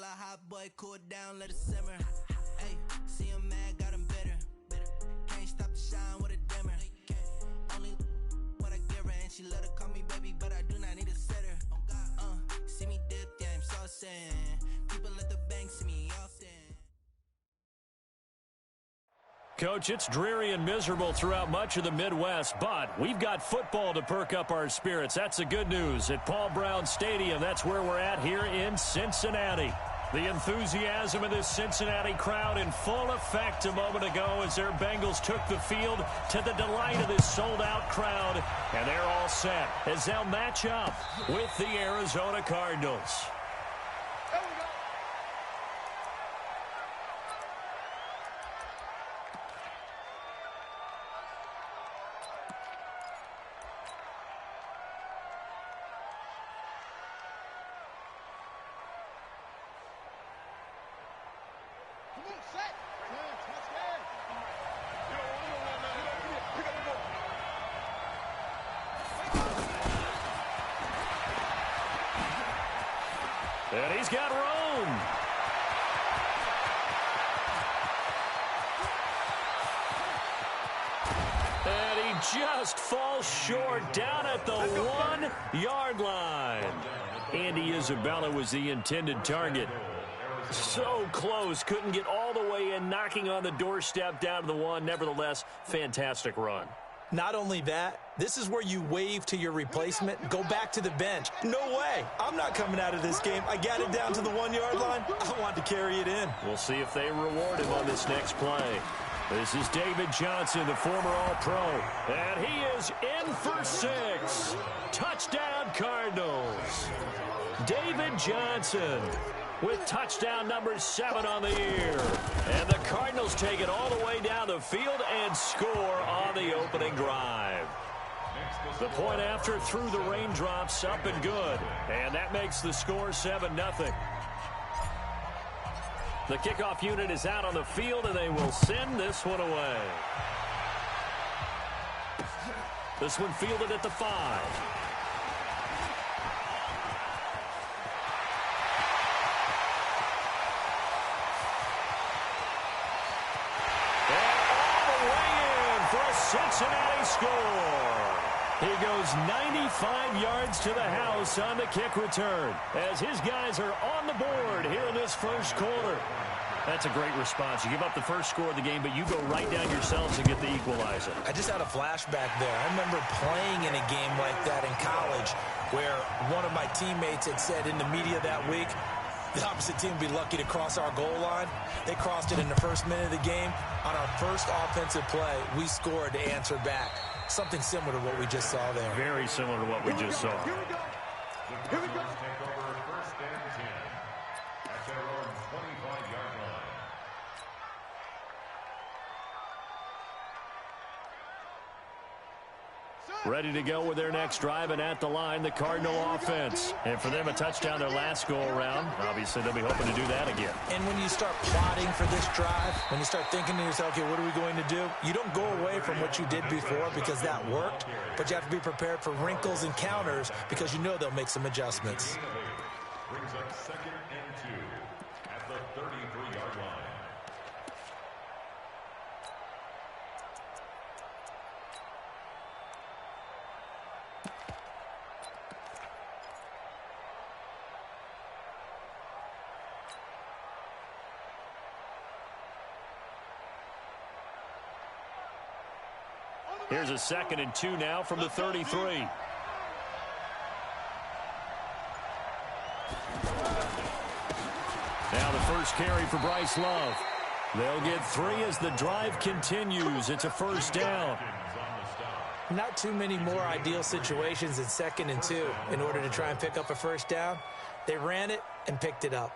hot boy, cool it down, let it simmer. Hey, see him mad, got him bitter. Can't stop the shine with a dimmer. Only what I give her, and she let her call me baby, but I do not need a sitter. See me dip, yeah, I'm saucing. People at the bank see me often. Coach, it's dreary and miserable throughout much of the Midwest, but we've got football to perk up our spirits. That's the good news. At Paul Brown Stadium, that's where we're at here in Cincinnati. The enthusiasm of this Cincinnati crowd in full effect a moment ago as their Bengals took the field to the delight of this sold-out crowd. And they're all set as they'll match up with the Arizona Cardinals. And he's got room. And he just falls short down at the 1-yard line. Andy Isabella was the intended target. So close, couldn't get all the way in, knocking on the doorstep down to the 1. Nevertheless, fantastic run. Not only that, this is where you wave to your replacement, go back to the bench. No way. I'm not coming out of this game. I got it down to the 1-yard line. I want to carry it in. We'll see if they reward him on this next play. This is David Johnson, the former All-Pro. And he is in for 6. Touchdown, Cardinals. David Johnson with touchdown number 7 on the year. And the Cardinals take it all the way down the field and score on the opening drive. The point after through the raindrops, up and good. And that makes the score 7-0. The kickoff unit is out on the field, and they will send this one away. This one fielded at the 5. Cincinnati score. He goes 95 yards to the house on the kick return as his guys are on the board here in this first quarter. That's a great response. You give up the first score of the game, but you go right down yourselves and get the equalizer. I just had a flashback there. I remember playing in a game like that in college where one of my teammates had said in the media that week, the opposite team would be lucky to cross our goal line. They crossed it in the first minute of the game. On our first offensive play, we scored to answer back. Something similar to what we just saw there. Very similar to what we just saw. Here we go. Here we go. Take over first and 10 at their own 25-yard line. Ready to go with their next drive, and at the line, the Cardinal offense. And for them, a touchdown their last go-around. Obviously, they'll be hoping to do that again. And when you start plotting for this drive, when you start thinking to yourself, okay, what are we going to do? You don't go away from what you did before because that worked, but you have to be prepared for wrinkles and counters because you know they'll make some adjustments. Brings up 2nd and 2 at the 33-yard line. Here's a 2nd and 2 now from the 33. Now the first carry for Bryce Love. They'll get 3 as the drive continues. It's a first down. Not too many more ideal situations in 2nd and 2 in order to try and pick up a first down. They ran it and picked it up.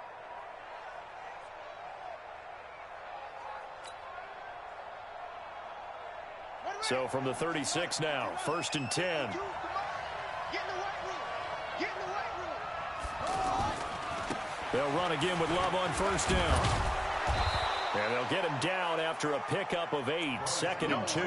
So from the 36 now, 1st and 10. They'll run again with Love on first down. And they'll get him down after a pickup of 8, 2nd and 2.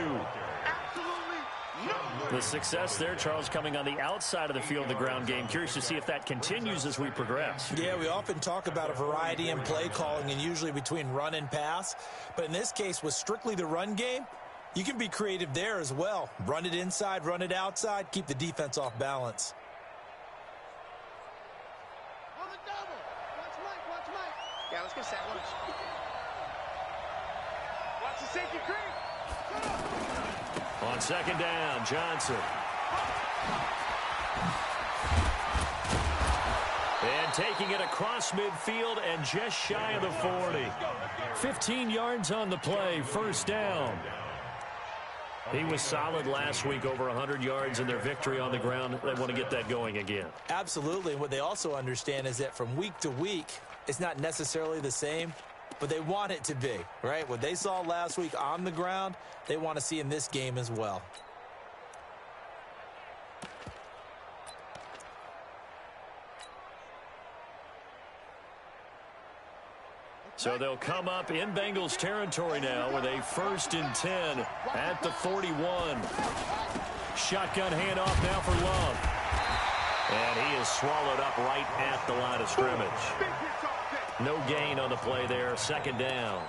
Absolutely no The success there, Charles, coming on the outside of the field of the ground game. Curious to see if that continues as we progress. Yeah, we often talk about a variety in play calling and usually between run and pass. But in this case, with strictly the run game, you can be creative there as well. Run it inside, run it outside, keep the defense off balance. On the double. Watch Mike. Yeah, let's get set. Watch the safety creep. On second down, Johnson. And taking it across midfield and just shy of the 40. 15 yards on the play, first down. He was solid last week, over 100 yards in their victory on the ground. They want to get that going again. Absolutely. And what they also understand is that from week to week, it's not necessarily the same, but they want it to be, right? What they saw last week on the ground, they want to see in this game as well. So they'll come up in Bengals territory now with a 1st and 10 at the 41. Shotgun handoff now for Love. And he is swallowed up right at the line of scrimmage. No gain on the play there, second down.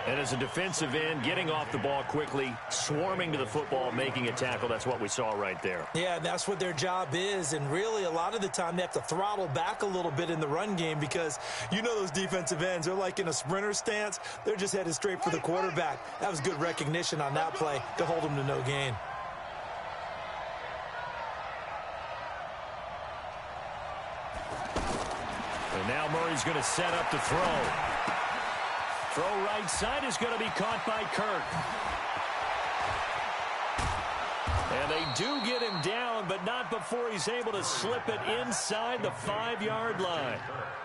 And as a defensive end, getting off the ball quickly, swarming to the football, making a tackle, that's what we saw right there. Yeah, and that's what their job is. And really, a lot of the time, they have to throttle back a little bit in the run game because you know those defensive ends, they're like in a sprinter stance. They're just headed straight for the quarterback. That was good recognition on that play to hold them to no gain. And now Murray's going to set up to throw. Throw right side is going to be caught by Kirk. And they do get him down, but not before he's able to slip it inside the 5-yard line.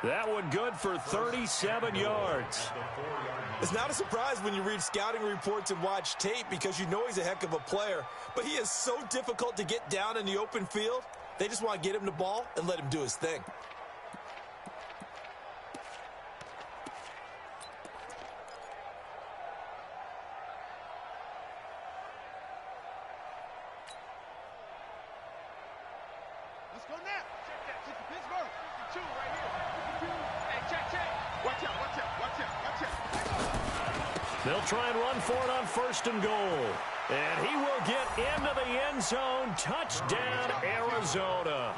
That one good for 37 yards. It's not a surprise when you read scouting reports and watch tape because you know he's a heck of a player. But he is so difficult to get down in the open field. They just want to get him the ball and let him do his thing. They'll try and run for it on 1st and goal. And he will get into the end zone. Touchdown, Arizona.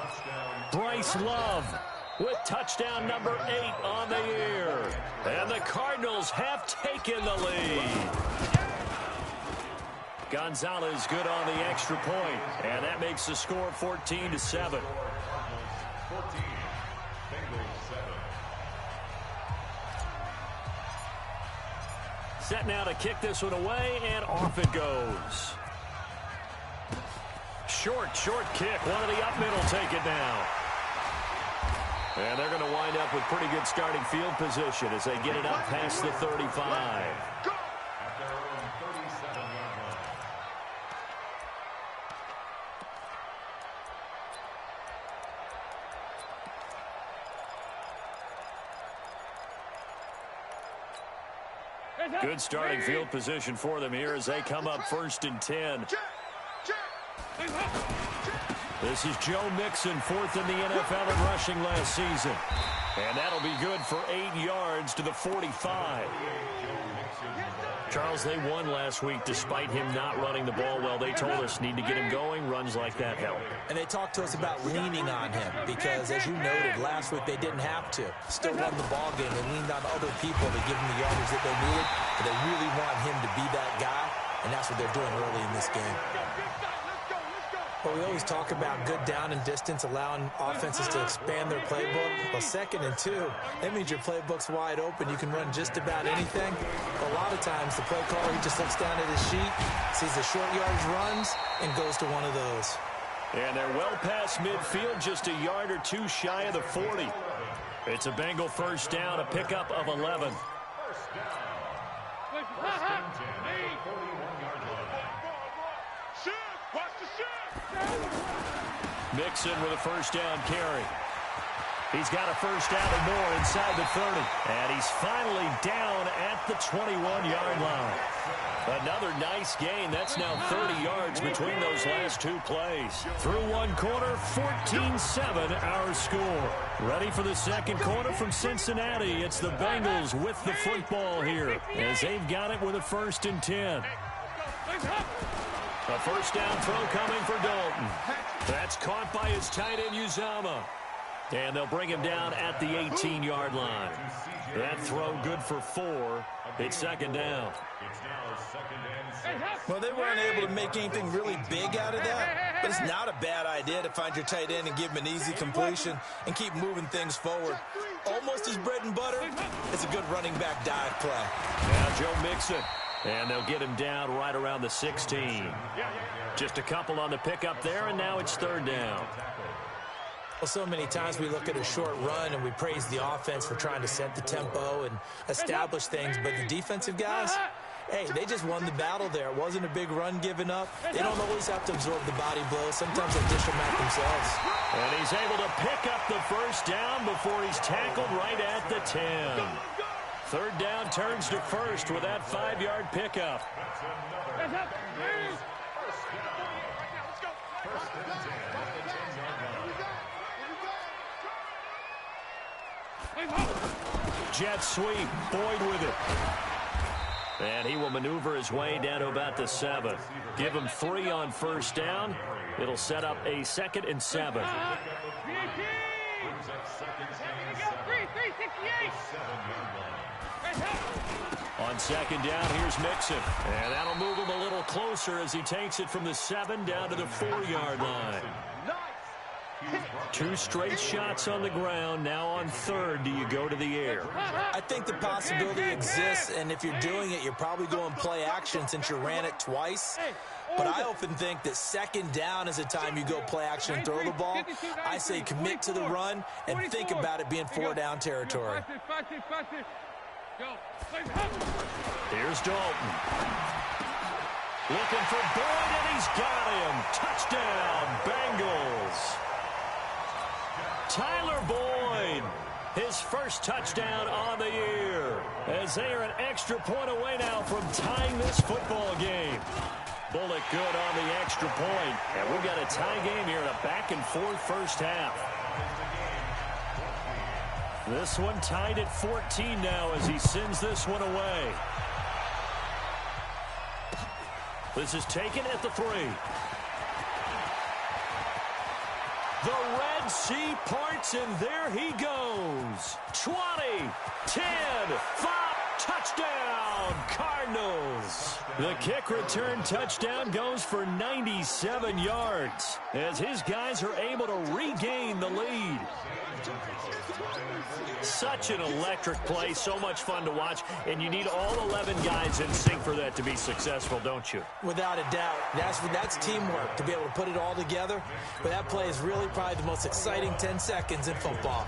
Bryce Love with touchdown number 8 on the year. And the Cardinals have taken the lead. Gonzalez good on the extra point. And that makes the score 14-7. 14, Bengals 7. Set now to kick this one away, and off it goes. Short kick. One of the up middle take it down. And they're going to wind up with pretty good starting field position as they get it up past the 35. At their own 37-yard line. Good starting field position for them here as they come up 1st and 10. This is Joe Mixon, 4th in the NFL in rushing last season. And that'll be good for 8 yards to the 45. Charles, they won last week despite him not running the ball well. They told us need to get him going. Runs like that help. And they talked to us about leaning on him because, as you noted, last week they didn't have to. Still won the ball game. They leaned on other people to give them the yardage that they needed. But they really want him to be that guy, and that's what they're doing early in this game. But we always talk about good down and distance, allowing offenses to expand their playbook. Well, 2nd and 2, that means your playbook's wide open. You can run just about anything. A lot of times, the play caller, he just looks down at his sheet, sees the short yardage runs, and goes to one of those. And they're well past midfield, just a yard or two shy of the 40. It's a Bengal first down, a pickup of 11. First down. First and 10 at the 41-yard line. Watch the shot! Mixon with a first down carry. He's got a first down and more inside the 30. And he's finally down at the 21-yard line. Another nice gain. That's now 30 yards between those last two plays. Through one quarter, 14-7 our score. Ready for the second quarter from Cincinnati. It's the Bengals with the football here as they've got it with a 1st and 10. A first down throw coming for Dalton. That's caught by his tight end, Uzama. And they'll bring him down at the 18-yard line. That throw good for 4. It's second down. Well, they weren't able to make anything really big out of that, but it's not a bad idea to find your tight end and give him an easy completion and keep moving things forward. Almost his bread and butter. It's a good running back dive play. Now Joe Mixon, and they'll get him down right around the 16. Just a couple on the pickup there, and now it's third down. Well, so many times we look at a short run and we praise the offense for trying to set the tempo and establish things, but the defensive guys, hey, they just won the battle there. It wasn't a big run given up. They don't always have to absorb the body blow. Sometimes they dish them out themselves. And he's able to pick up the first down before he's tackled right at the 10. Third down turns to first with that 5-yard pickup. Jet sweep, Boyd with it. And he will maneuver his way down to about the 7. Give him 3 on first down. It'll set up a 2nd and 7. On second down, here's Mixon. And that'll move him a little closer as he takes it from the 7 down to the 4-yard line. 2 straight shots on the ground. Now on third, do you go to the air? I think the possibility exists, and if you're doing it, you're probably going play action since you ran it twice. But I often think that second down is the time you go play action and throw the ball. I say commit to the run and think about it being 4-down territory. Here's Dalton. Looking for Boyd, and he's got him. Touchdown, Bengals. Tyler Boyd, his first touchdown on the year, as they are an extra point away now from tying this football game. Bullock good on the extra point, and we've got a tie game here in a back-and-forth first half. This one tied at 14 now as he sends this one away. This is taken at the 3. The Red Sea parts, and there he goes. 20, 10, 5, touchdown, Cardinals. The kick return touchdown goes for 97 yards as his guys are able to regain the lead. Such an electric play, so much fun to watch, and you need all 11 guys in sync for that to be successful, don't you? Without a doubt. That's teamwork, to be able to put it all together. But that play is really probably the most exciting 10 seconds in football.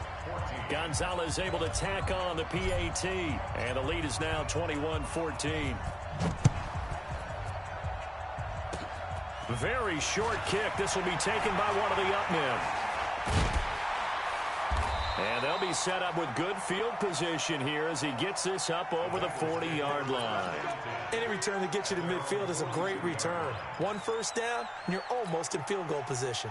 Gonzalez able to tack on the PAT, and the lead is now 21-14. Very short kick. This will be taken by one of the up men. And they'll be set up with good field position here as he gets this up over the 40-yard line. Any return that gets you to midfield is a great return. 1 first down, and you're almost in field goal position.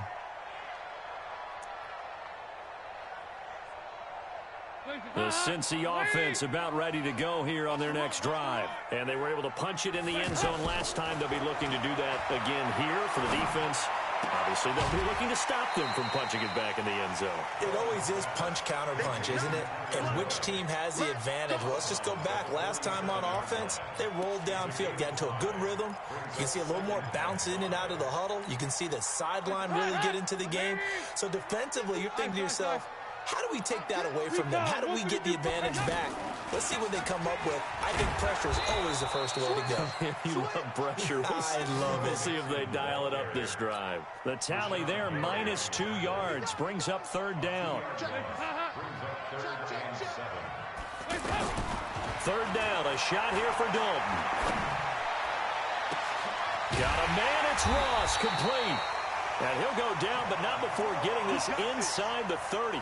The Cincy offense about ready to go here on their next drive. And they were able to punch it in the end zone last time. They'll be looking to do that again here for the defense. Obviously, they'll be looking to stop them from punching it back in the end zone. It always is punch, counter punch, isn't it? And which team has the advantage? Well, let's just go back. Last time on offense, they rolled downfield, got into a good rhythm. You can see a little more bounce in and out of the huddle. You can see the sideline really get into the game. So defensively, you're thinking to yourself, how do we take that away from them? How do we get the advantage back? Let's see what they come up with. I think pressure is always the first way to go. You love pressure. I love it. We'll see if they dial it up this drive. The tally there, -2 yards, brings up third down. Third down, a shot here for Dalton. Got a man, it's Ross, complete. And he'll go down, but not before getting this inside the 30.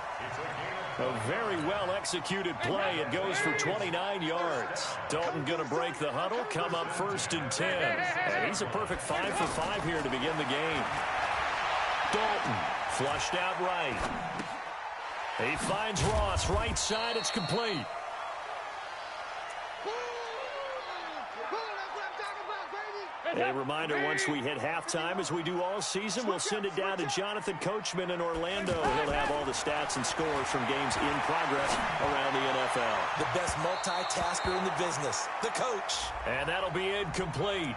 A very well-executed play. It goes for 29 yards. Dalton going to break the huddle, come up 1st and 10. And he's a perfect 5 for 5 here to begin the game. Dalton flushed out right. He finds Ross right side. It's complete. A reminder, once we hit halftime, as we do all season, we'll send it down to Jonathan Coachman in Orlando. He'll have all the stats and scores from games in progress around the NFL. The best multitasker in the business, the coach. And that'll be incomplete.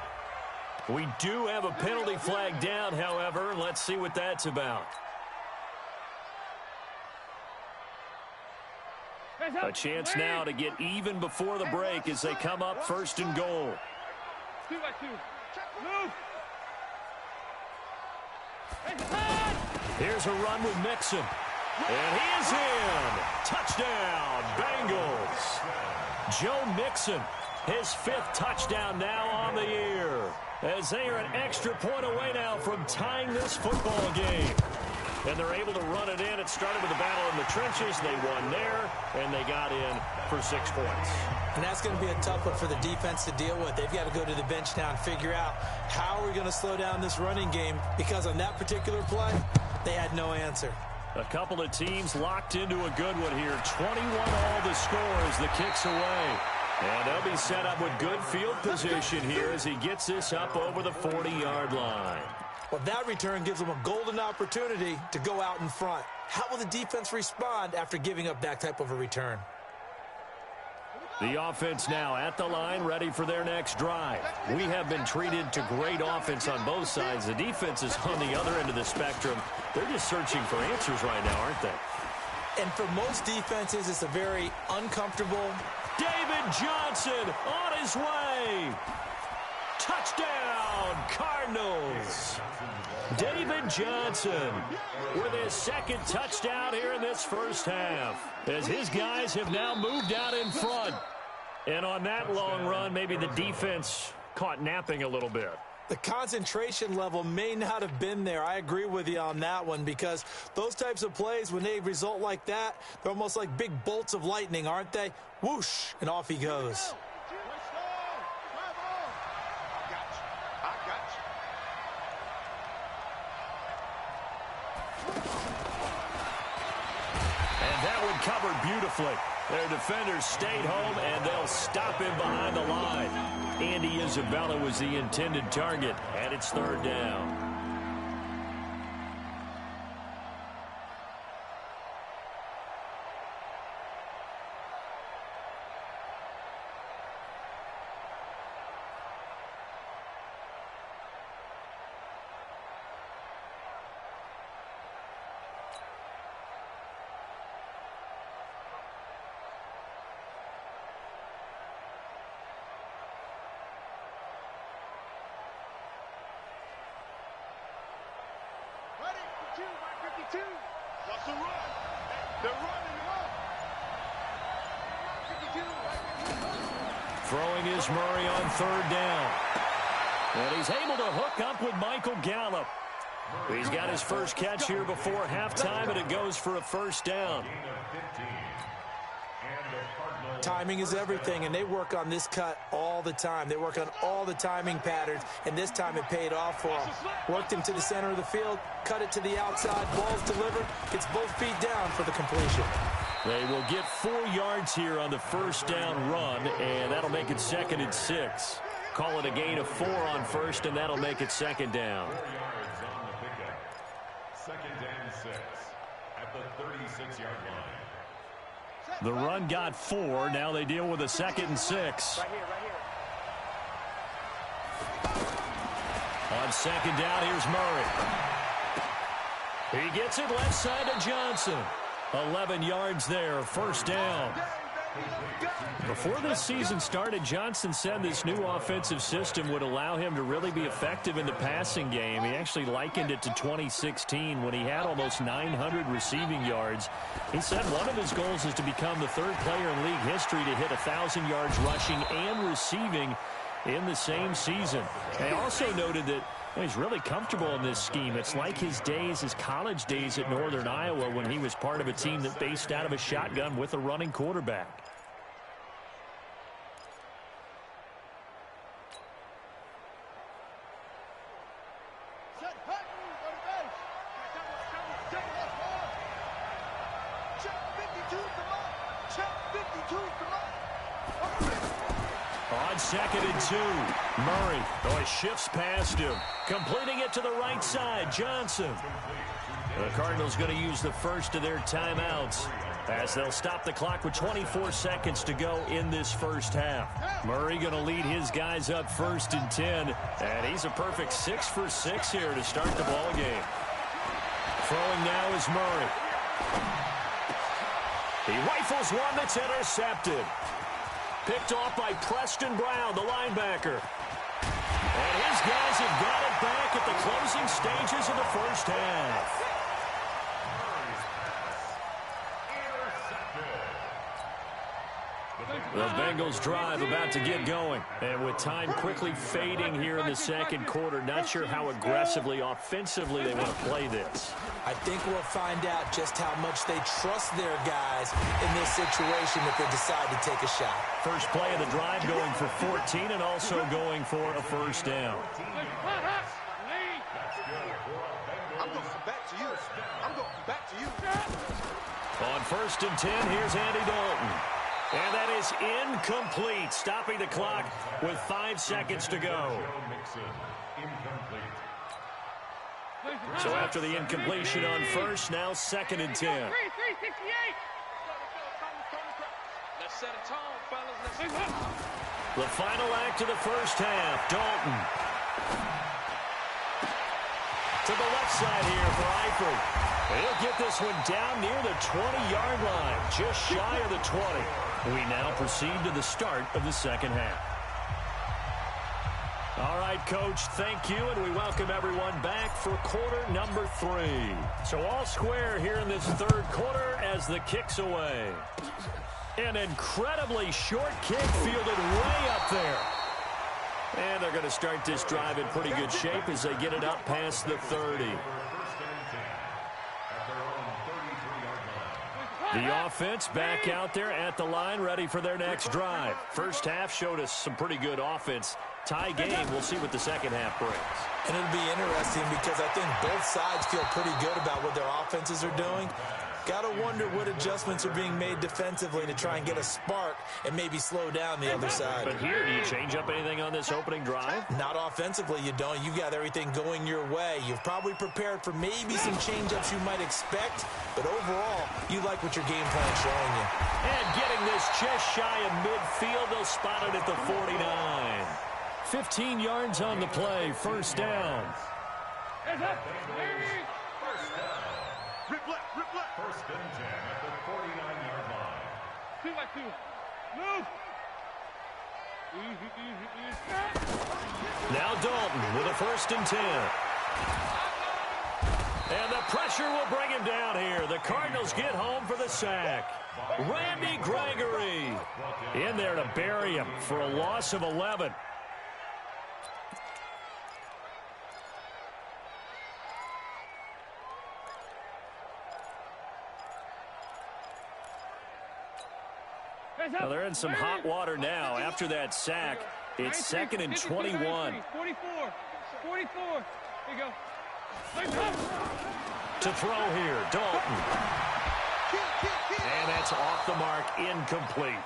We do have a penalty flag down, however. Let's see what that's about. A chance now to get even before the break as they come up 1st and goal. 2-2. Move. Here's a run with Mixon. And he is in. Touchdown, Bengals. Joe Mixon, his 5th touchdown now on the year, as they are an extra point away now from tying this football game. And they're able to run it in. It started with a battle in the trenches. They won there, and they got in for 6 points. And that's going to be a tough one for the defense to deal with. They've got to go to the bench now and figure out how are we going to slow down this running game, because on that particular play, they had no answer. A couple of teams locked into a good one here. 21 all the score as the kick's away. And they'll be set up with good field position here as he gets this up over the 40-yard line. Well, that return gives them a golden opportunity to go out in front. How will the defense respond after giving up that type of a return? The offense now at the line, ready for their next drive. We have been treated to great offense on both sides. The defense is on the other end of the spectrum. They're just searching for answers right now, aren't they? And for most defenses, it's a very uncomfortable. David Johnson on his way. Touchdown, Cardinals. David Johnson with his 2nd touchdown here in this first half, as his guys have now moved out in front. And on that long run, maybe the defense caught napping a little bit. The concentration level may not have been there. I agree with you on that one, because those types of plays, when they result like that, they're almost like big bolts of lightning, aren't they? Whoosh, and off he goes. Covered beautifully. Their defenders stayed home, and they'll stop him behind the line. Andy Isabella was the intended target, and it's 3rd down. What's the run? They're running up. Throwing is Murray on 3rd down. And he's able to hook up with Michael Gallup. He's got his first catch here before halftime, and it goes for a 1st down. Timing is everything, and they work on this cut all the time. They work on all the timing patterns, and this time it paid off for them. Worked him to the center of the field, cut it to the outside, ball's delivered, gets both feet down for the completion. They will get 4 yards here on the 1st down run, and that'll make it 2nd and 6. Call it a gain of 4 on 1st, and that'll make it 2nd down. 4 yards on the pickup. 2nd and 6 at the 36-yard line. The run got 4. Now they deal with a 2nd and 6. Right here. On 2nd down, here's Murray. He gets it left side to Johnson. 11 yards there, 1st down. Before this season started, Johnson said this new offensive system would allow him to really be effective in the passing game. He actually likened it to 2016 when he had almost 900 receiving yards. He said one of his goals is to become the 3rd player in league history to hit 1,000 yards rushing and receiving in the same season. They also noted that Well, he's really comfortable in this scheme. It's like his college days at Northern Iowa when he was part of a team that based out of a shotgun with a running quarterback. On 2nd and 2, Murray shifts past him, completing it to the right side. Johnson. The Cardinals going to use the first of their timeouts as they'll stop the clock with 24 seconds to go in this first half. Murray going to lead his guys up 1st and 10, and he's a perfect 6 for 6 here to start the ball game. Throwing now is Murray. He rifles one that's intercepted. Picked off by Preston Brown, the linebacker. And his guys have got it back at the closing stages of the first half. The Bengals drive about to get going. And with time quickly fading here in the second quarter, not sure how aggressively, offensively they want to play this. I think we'll find out just how much they trust their guys in this situation if they decide to take a shot. First play of the drive going for 14 and also going for a first down. I'm going back to you. I'm going back to you. On 1st and 10, here's Andy Dalton. And that is incomplete, stopping the clock with 5 seconds to go. So after the incompletion on first, now 2nd and 10. Let's set a tone, fellas. The final act of the first half, Dalton. To the left side here for Eifert. He'll get this one down near the 20-yard line, just shy of the 20. We now proceed to the start of the second half. All right, Coach, thank you, and we welcome everyone back for quarter number 3. So all square here in this third quarter as the kick's away. An incredibly short kick fielded way up there. And they're going to start this drive in pretty good shape as they get it up past the 30. The offense back out there at the line, ready for their next drive. First half showed us some pretty good offense. Tie game, we'll see what the second half brings. And it'll be interesting because I think both sides feel pretty good about what their offenses are doing. Got to wonder what adjustments are being made defensively to try and get a spark and maybe slow down the other side. But here, do you change up anything on this opening drive? Not offensively, you don't. You got everything going your way. You've probably prepared for maybe some change-ups you might expect, but overall, you like what your game plan's showing you. And getting this just shy of midfield, they'll spot it at the 49. 15 yards on the play, first down. Rip left. First and 10 at the 49-yard line. 2 by 2. Move. Now Dalton with a 1st and 10. And the pressure will bring him down here. The Cardinals get home for the sack. Randy Gregory in there to bury him for a loss of 11. Well, they're in some hot water now. After that sack, it's 2nd and 21. 44. Here you go. To throw here, Dalton. And that's off the mark, incomplete.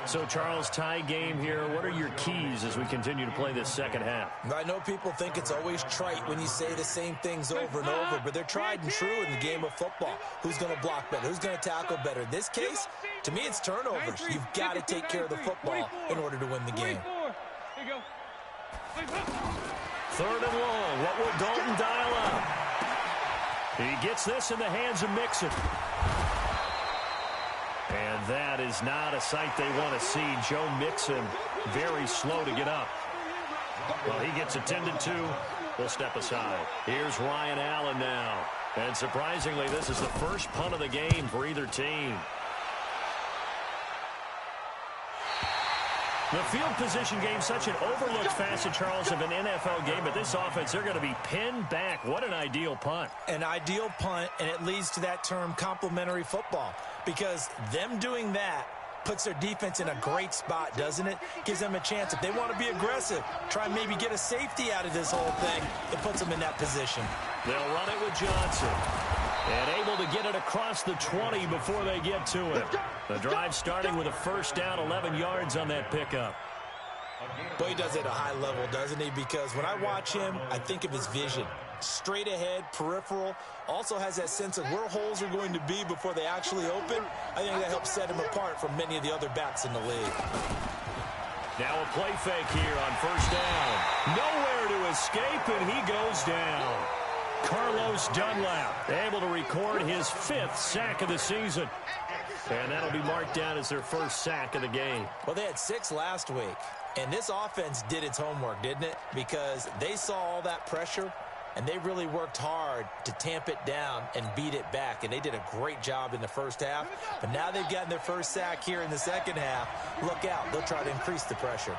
So, Charles, tie game here. What are your keys as we continue to play this second half? I know people think it's always trite when you say the same things over and over, but they're tried and true in the game of football. Who's going to block better? Who's going to tackle better? In this case, to me, it's turnovers. You've got to take care of the football in order to win the game. Here you go. 3rd and long. What will Dalton dial up? He gets this in the hands of Mixon. And that is not a sight they want to see. Joe Mixon very slow to get up. Well, he gets attended to. We'll step aside. Here's Ryan Allen now. And surprisingly, this is the first punt of the game for either team. The field position game, such an overlooked facet, Charles, of an NFL game, but this offense, they're going to be pinned back. What an ideal punt. An ideal punt, and it leads to that term complementary football, because them doing that puts their defense in a great spot, doesn't it? Gives them a chance. If they want to be aggressive, try and maybe get a safety out of this whole thing, it puts them in that position. They'll run it with Johnson. And able to get it across the 20 before they get to it. The drive starting with a first down, 11 yards on that pickup. Boy, he does it at a high level, doesn't he? Because when I watch him, I think of his vision. Straight ahead, peripheral, also has that sense of where holes are going to be before they actually open. I think that helps set him apart from many of the other backs in the league. Now a play fake here on first down. Nowhere to escape, and he goes down. Carlos Dunlap able to record his 5th sack of the season. And that'll be marked down as their first sack of the game. Well, they had 6 last week. And this offense did its homework, didn't it? Because they saw all that pressure, and they really worked hard to tamp it down and beat it back. And they did a great job in the first half. But now they've gotten their first sack here in the second half. Look out. They'll try to increase the pressure.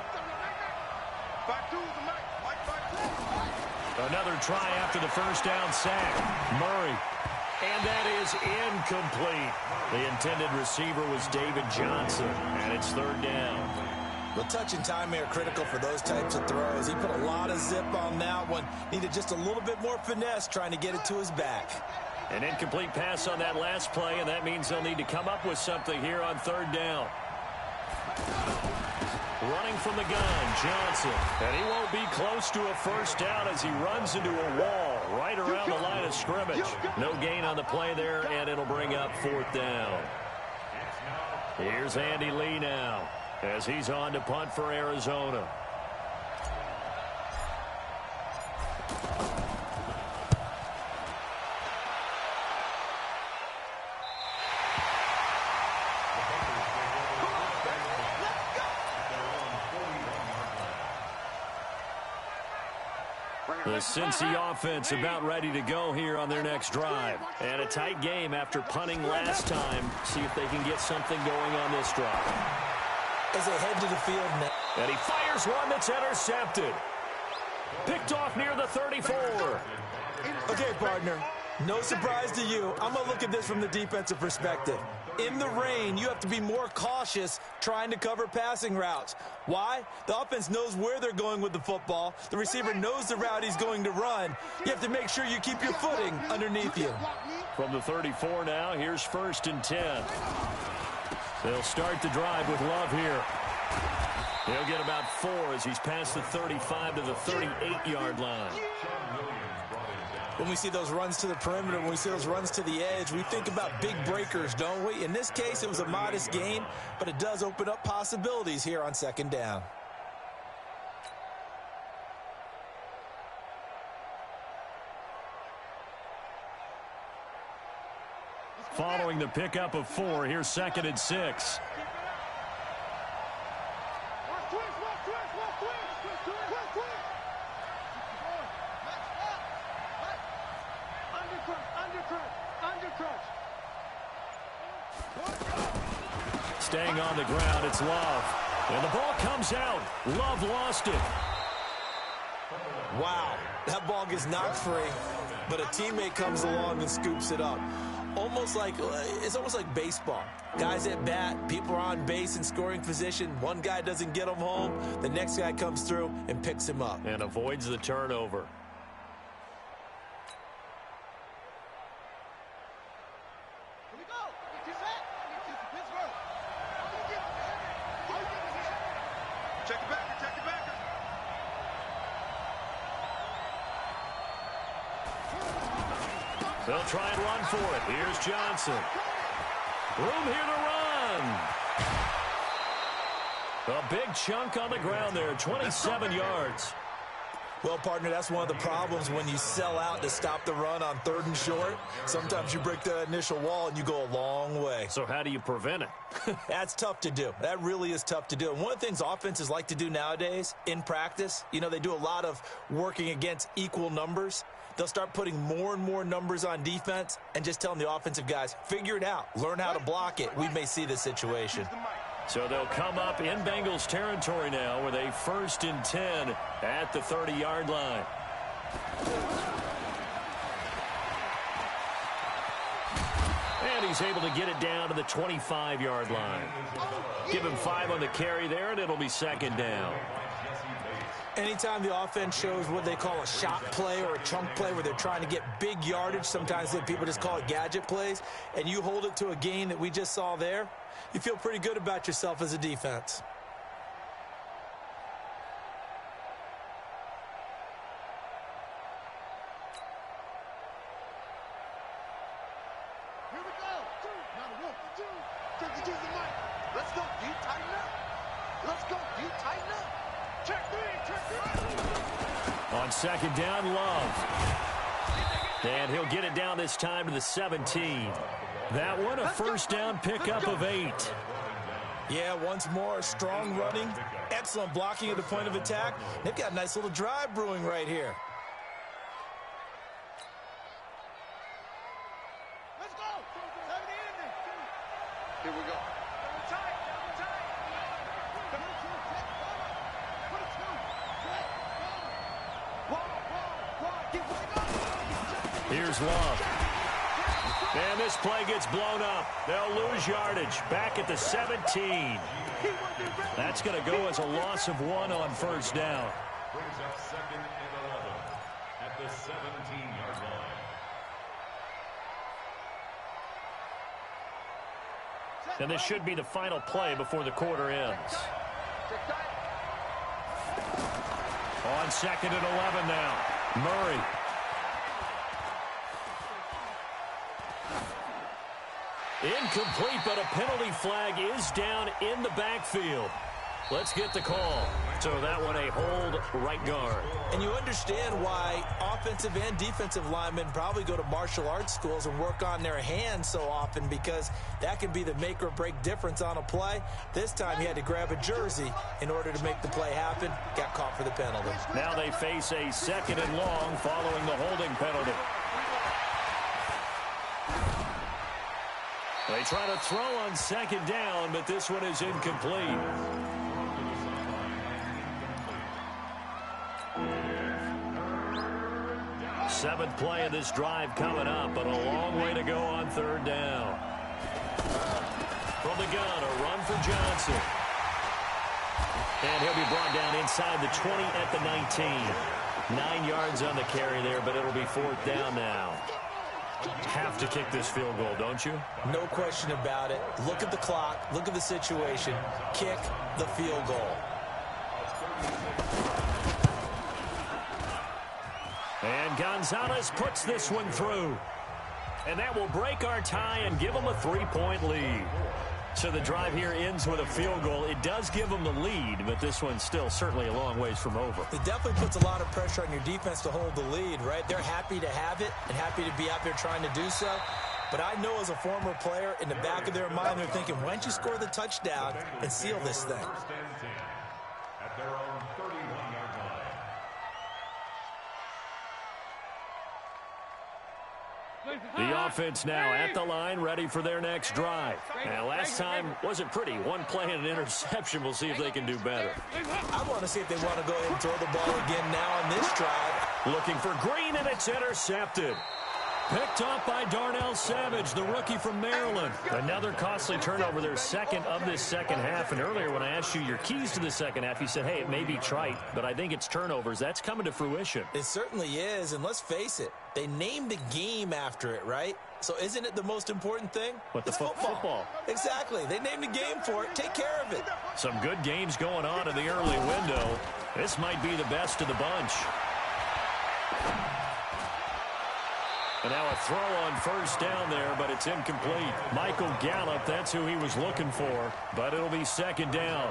Another try after the first down sack. Murray. And that is incomplete. The intended receiver was David Johnson, and it's 3rd down. Well, touch and timing are critical for those types of throws. He put a lot of zip on that one. Needed just a little bit more finesse trying to get it to his back. An incomplete pass on that last play, and that means they'll need to come up with something here on 3rd down. Running from the gun, Johnson. And he won't be close to a first down as he runs into a wall right around the line of scrimmage. No gain on the play there, and it'll bring up 4th down. Here's Andy Lee now as he's on to punt for Arizona. The Cincy offense about ready to go here on their next drive. And a tight game after punting last time. See if they can get something going on this drive. As they head to the field now. And he fires one that's intercepted. Picked off near the 34. Okay, partner. No surprise to you. I'm going to look at this from the defensive perspective. In the rain, you have to be more cautious trying to cover passing routes. Why? The offense knows where they're going with the football. The receiver knows the route he's going to run. You have to make sure you keep your footing underneath you. From the 34 now, here's 1st and 10. They'll start the drive with Love here. He'll get about 4 as he's past the 35 to the 38-yard line. When we see those runs to the perimeter, when we see those runs to the edge, we think about big breakers, don't we? In this case, it was a modest gain, but it does open up possibilities here on 2nd down. Following the pickup of 4, here's 2nd and 6. Staying on the ground, it's Love. And the ball comes out. Love lost it. Wow, that ball gets knocked free, but a teammate comes along and scoops it up. It's almost like baseball. Guys at bat, people are on base in scoring position. One guy doesn't get him home. The next guy comes through and picks him up. And avoids the turnover. They'll try and run for it. Here's Johnson. Room here to run. A big chunk on the ground there, 27 yards. Well, partner, that's one of the problems when you sell out to stop the run on 3rd and short. Sometimes you break the initial wall and you go a long way. So how do you prevent it? That's tough to do. That really is tough to do. And one of the things offenses like to do nowadays in practice, they do a lot of working against equal numbers. They'll start putting more and more numbers on defense and just telling the offensive guys, figure it out. Learn how to block it. We may see this situation. So they'll come up in Bengals territory now with a 1st and 10 at the 30-yard line. And he's able to get it down to the 25-yard line. Give him 5 on the carry there, and it'll be 2nd down. Anytime the offense shows what they call a shot play or a chunk play where they're trying to get big yardage, sometimes people just call it gadget plays, and you hold it to a gain that we just saw there, you feel pretty good about yourself as a defense. Here we go. Now 1, 2. Take it to the mic. Let's go. Do you tighten up? Let's go. Do you tighten up? Check 3. On 2nd down, Love. And he'll get it down this time to the 17. That one, a 1st down pickup of 8. Yeah, once more, strong running, excellent blocking at the point of attack. They've got a nice little drive brewing right here. Let's go. Here we go. Here's Love. And this play gets blown up. They'll lose yardage back at the 17. That's going to go as a loss of 1 on 1st down. Brings up 2nd and 11 at the 17-yard line. And this should be the final play before the quarter ends. On 2nd and 11 now. Murray. Incomplete, but a penalty flag is down in the backfield. Let's get the call. So that one a hold, right guard. And you understand why offensive and defensive linemen probably go to martial arts schools and work on their hands so often, because that can be the make or break difference on a play. This time he had to grab a jersey in order to make the play happen. Got caught for the penalty. Now they face a 2nd and long following the holding penalty. They try to throw on 2nd down, but this one is incomplete. Seventh play of this drive coming up, but a long way to go on 3rd down. From the gun, a run for Johnson. And he'll be brought down inside the 20 at the 19. 9 yards on the carry there, but it'll be 4th down now. Have to kick this field goal, don't you? No question about it. Look at the clock. Look at the situation. Kick the field goal. And Gonzalez puts this one through. And that will break our tie and give them a 3-point lead. So the drive here ends with a field goal. It does give them the lead, but this one's still certainly a long ways from over. It definitely puts a lot of pressure on your defense to hold the lead, right? They're happy to have it and happy to be out there trying to do so. But I know as a former player, in the back of their mind, they're thinking, why don't you score the touchdown and seal this thing? 1st and 10 at their own 31-yard line. The offense now at the line, ready for their next drive. Now, last time wasn't pretty. One play and an interception. We'll see if they can do better. I want to see if they want to go ahead and throw the ball again now on this drive. Looking for Green, and it's intercepted. Picked off by Darnell Savage, the rookie from Maryland. Another costly turnover, their 2nd of this 2nd half. And earlier when I asked you your keys to the 2nd half, you said, hey, it may be trite, but I think it's turnovers. That's coming to fruition. It certainly is, and let's face it, they named the game after it, right? So isn't it the most important thing? What, the it's football? Exactly. They named the game for it. Take care of it. Some good games going on in the early window. This might be the best of the bunch. And now a throw on 1st down there, but it's incomplete. Michael Gallup, that's who he was looking for, but it'll be 2nd down.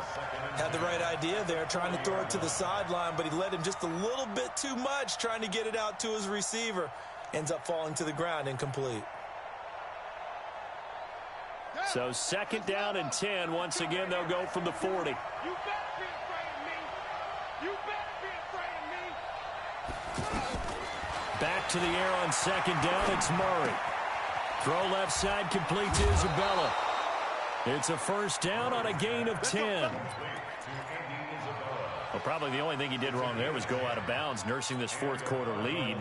Had the right idea there, trying to throw it to the sideline, but he led him just a little bit too much, trying to get it out to his receiver. Ends up falling to the ground, incomplete. So 2nd down and 10. Once again, they'll go from the 40. You better be afraid of me. You better be afraid of me. Back to the air on 2nd down, it's Murray. Throw left side, complete to Isabella. It's a first down on a gain of 10. Well, probably the only thing he did wrong there was go out of bounds, nursing this fourth quarter lead.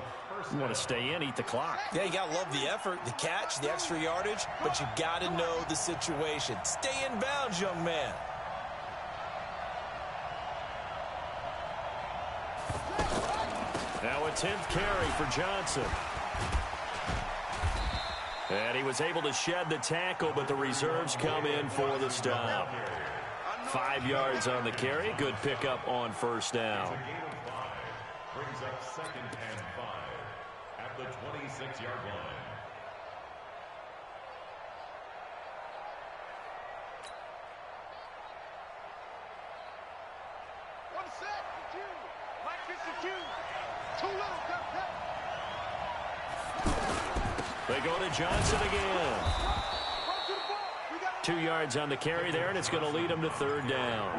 You want to stay in, eat the clock. Yeah, you got to love the effort, the catch, the extra yardage, but you got to know the situation. Stay in bounds, young man. Now a 10th carry for Johnson. And he was able to shed the tackle, but the reserves come in for the stop. 5 yards on the carry. Good pickup on first down. Brings up 2nd and 5 at the 26-yard line. One set, two. Mike gets the two. Too little, got that. They go to Johnson again. 2 yards on the carry there, and it's going to lead them to third down.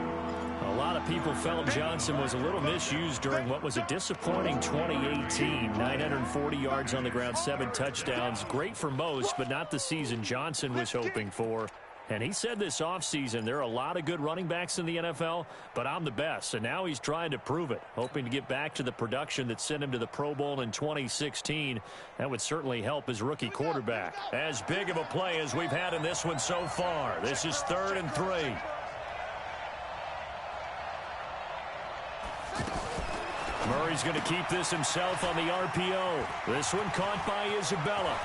A lot of people felt Johnson was a little misused during what was a disappointing 2018. 940 yards on the ground, 7 touchdowns. Great for most, but not the season Johnson was hoping for. And he said this offseason, there are a lot of good running backs in the NFL, but I'm the best. And now he's trying to prove it, hoping to get back to the production that sent him to the Pro Bowl in 2016. That would certainly help his rookie quarterback. As big of a play as we've had in this one so far. This is 3rd and 3. Murray's going to keep this himself on the RPO. This one caught by Isabella.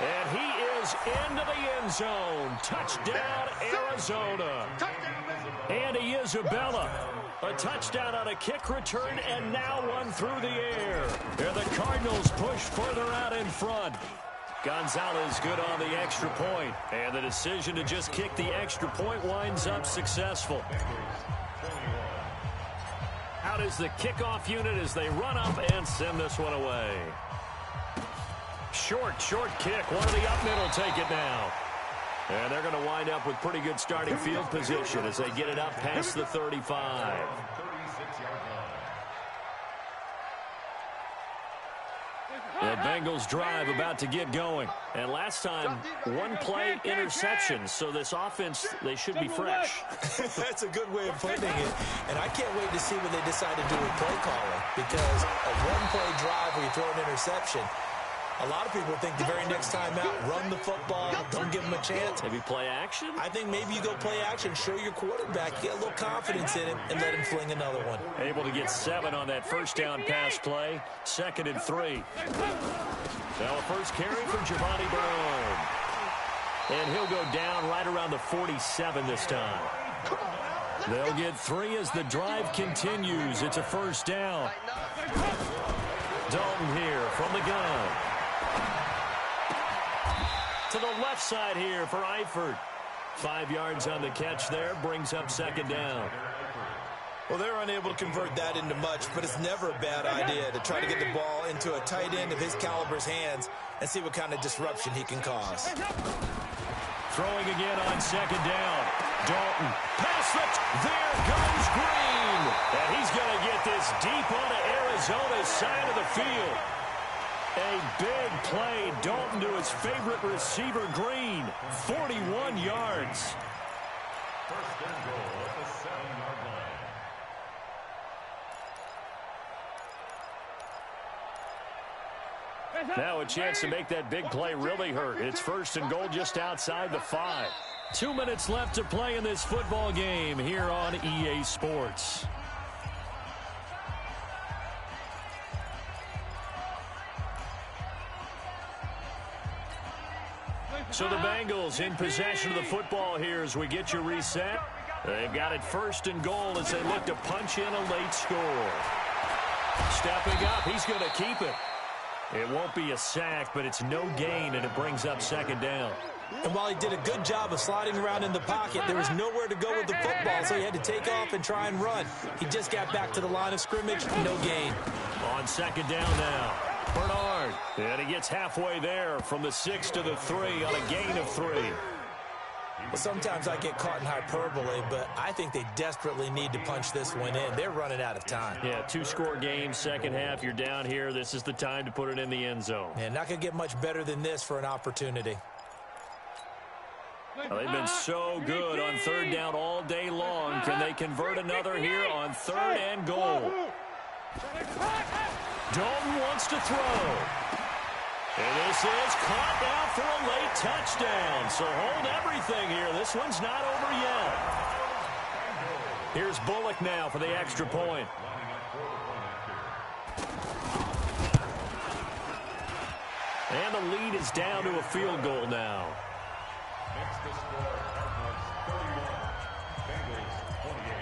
And he is into the end zone. Touchdown, Arizona. Andy Isabella. A touchdown on a kick return, and now one through the air. And the Cardinals push further out in front. Gonzalez good on the extra point. And the decision to just kick the extra point winds up successful. Out is the kickoff unit as they run up and send this one away. Short kick. One of the up middle take it now. And they're going to wind up with pretty good starting field position as they get it up past the 35. The Bengals drive about to get going. And last time, one play interception. So this offense, they should be fresh. That's a good way of putting it. And I can't wait to see what they decide to do with play calling. Because a one-play drive where you throw an interception, a lot of people think the very next time out, run the football, don't give them a chance. Maybe play action? I think maybe you go play action, show your quarterback, get a little confidence in him, and let him fling another one. Able to get 7 on that first down pass play. 2nd and 3. Now a first carry from Giovanni Barone. And he'll go down right around the 47 this time. They'll get 3 as the drive continues. It's a first down. Dalton here from the gun. To the left side here for Eifert. 5 yards on the catch there, brings up 2nd down. Well, they're unable to convert that into much, but it's never a bad idea to try to get the ball into a tight end of his caliber's hands and see what kind of disruption he can cause. Throwing again on 2nd down. Dalton, pass it. There goes Green. And he's going to get this deep onto Arizona's side of the field. A big play. Dalton to his favorite receiver, Green. 41 yards. First and goal at the 7-yard line. Now a chance to make that big play really hurt. It's 1st and goal just outside the 5. 2 minutes left to play in this football game here on EA Sports. So the Bengals in possession of the football here as we get you reset. They've got it 1st and goal as they look to punch in a late score. Stepping up, he's going to keep it. It won't be a sack, but it's no gain, and it brings up 2nd down. And while he did a good job of sliding around in the pocket, there was nowhere to go with the football, so he had to take off and try and run. He just got back to the line of scrimmage, no gain. On 2nd down now, Bernard. And he gets halfway there from the 6 to the 3 on a gain of 3. Well, sometimes I get caught in hyperbole, but I think they desperately need to punch this one in. They're running out of time. Yeah, 2-score game, second half. You're down here. This is the time to put it in the end zone. Yeah, not going to get much better than this for an opportunity. Well, they've been so good on third down all day long. Can they convert another here on third and goal? Dalton wants to throw. And this is caught now for a late touchdown. So hold everything here. This one's not over yet. Here's Bullock now for the extra point. And the lead is down to a field goal now. Makes the score Cardinals 31, Bengals 28.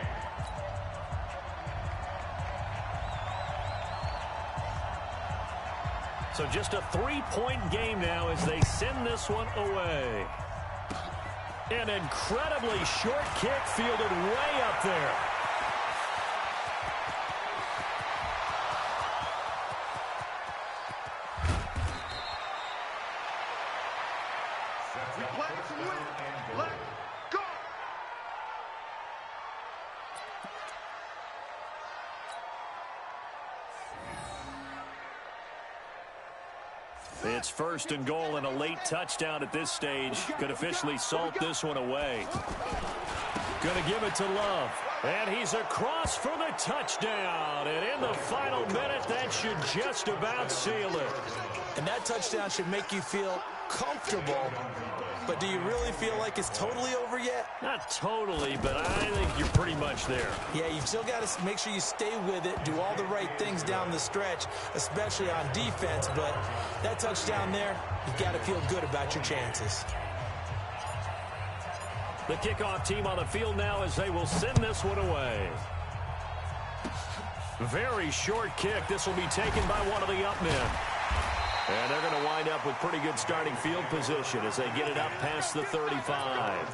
So just a 3-point game now as they send this one away. An incredibly short kick fielded way up there. We play to win. Let's go. It's first and goal, and a late touchdown at this stage could officially salt this one away. Going to give it to Love. And he's across for the touchdown. And in the final minute, that should just about seal it. And that touchdown should make you feel comfortable. But do you really feel like it's totally over yet? Not totally, but I think you're pretty much there. Yeah, you've still got to make sure you stay with it, do all the right things down the stretch, especially on defense. But that touchdown there, you've got to feel good about your chances. The kickoff team on the field now as they will send this one away. Very short kick. This will be taken by one of the up men. And they're going to wind up with pretty good starting field position as they get it up past the 35.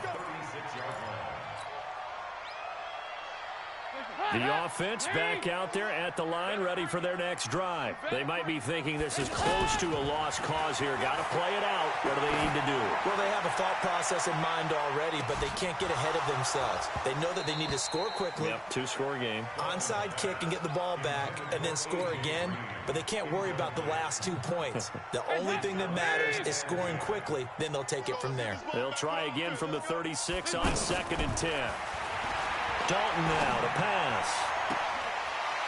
The offense back out there at the line, ready for their next drive. They might be thinking this is close to a lost cause here. Got to play it out. What do they need to do? Well, they have a thought process in mind already, but they can't get ahead of themselves. They know that they need to score quickly. Yep, two-score game. Onside kick and get the ball back and then score again, but they can't worry about the last 2 points. The only thing that matters is scoring quickly, then they'll take it from there. They'll try again from the 36 on 2nd and 10. Dalton now to pass.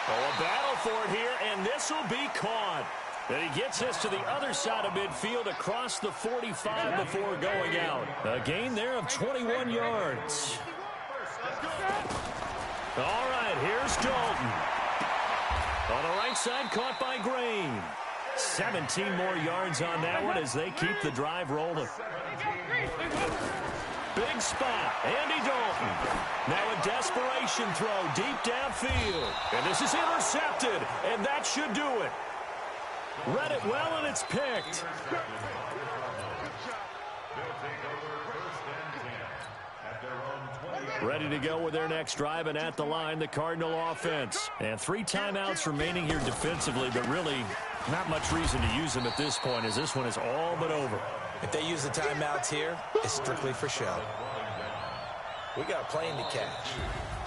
Oh, a battle for it here, and this will be caught. And he gets this to the other side of midfield across the 45 before going out. A gain there of 21 yards. All right, here's Dalton. On the right side, caught by Green. 17 more yards on that one as they keep the drive rolling. Big spot, Andy Dalton. Now a desperation throw deep downfield. And this is intercepted, and that should do it. Read it well, and it's picked. Ready to go with their next drive, and at the line, the Cardinal offense. And 3 timeouts remaining here defensively, but really not much reason to use them at this point as this one is all but over. If they use the timeouts here, it's strictly for show. We got a plane to catch.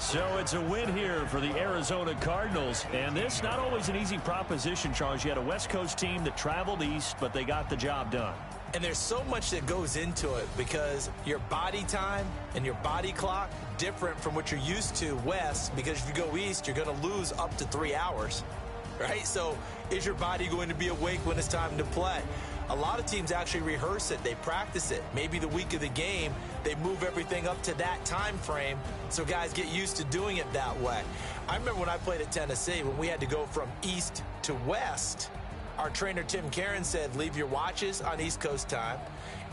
So it's a win here for the Arizona Cardinals. And this not always an easy proposition, Charles. You had a West Coast team that traveled east, but they got the job done. And there's so much that goes into it because your body time and your body clock different from what you're used to west, because if you go east, you're going to lose up to 3 hours, right? So is your body going to be awake when it's time to play? A lot of teams actually rehearse it. They practice it. Maybe the week of the game, they move everything up to that time frame so guys get used to doing it that way. I remember when I played at Tennessee, when we had to go from east to west, our trainer Tim Karen said, leave your watches on East Coast time.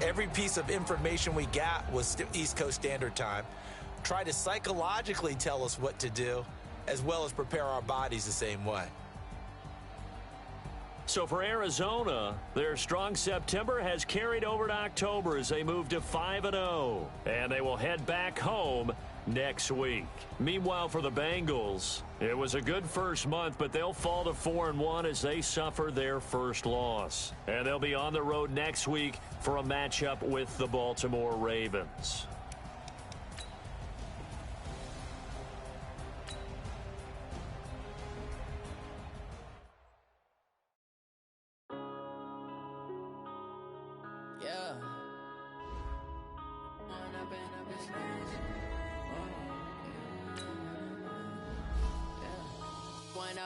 Every piece of information we got was East Coast Standard Time. Try to psychologically tell us what to do, as well as prepare our bodies the same way. So for Arizona, their strong September has carried over to October as they move to 5-0. And they will head back home next week. Meanwhile, for the Bengals, it was a good first month, but they'll fall to 4-1 as they suffer their first loss. And they'll be on the road next week for a matchup with the Baltimore Ravens.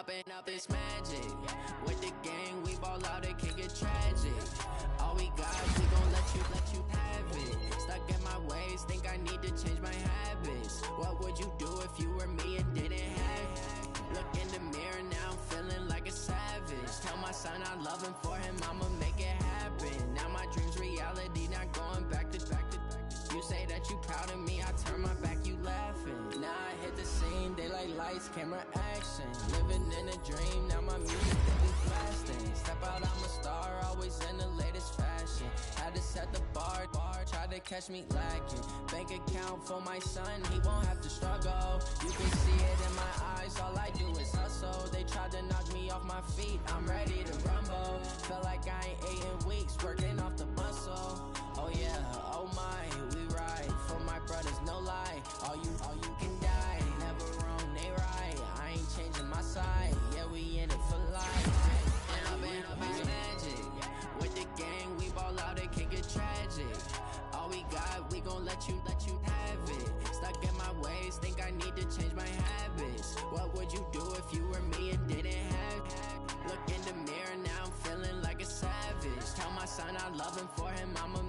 up this magic. With the gang, we ball out, it can get tragic. All we got, we gon' let you have it. Stuck in my ways, think I need to change my habits. What would you do if you were me and didn't have it? Look in the mirror now, I'm feeling like a savage. Tell my son I love him, for him I'ma make it happen. Now my dream's reality, not going back to. You say that you proud of me, I turn my back, you laughing. Now I hit the scene, daylight lights, camera action. Living in a dream, now my music they be blasting. Step out, I'm a star, always in the latest fashion. Had to set the bar, try to catch me lacking. Bank account for my son, he won't have to struggle. You can see it in my eyes, all I do is hustle. They tried to knock me off my feet, I'm ready to rumble. Felt like I ain't ate in weeks, working off the muscle. Oh yeah, oh my, we ride for my brothers, no lie. All you can die, never wrong, they right. I ain't changing my side, yeah, we in it for life. And up is magic. With the gang, we ball out, it can get tragic. All we got, we gon' let you have it. Stuck in my ways, think I need to change my habits. What would you do if you were me and didn't have it? Look in the mirror now, I'm feeling like a savage. Tell my son I love him, for him I'ma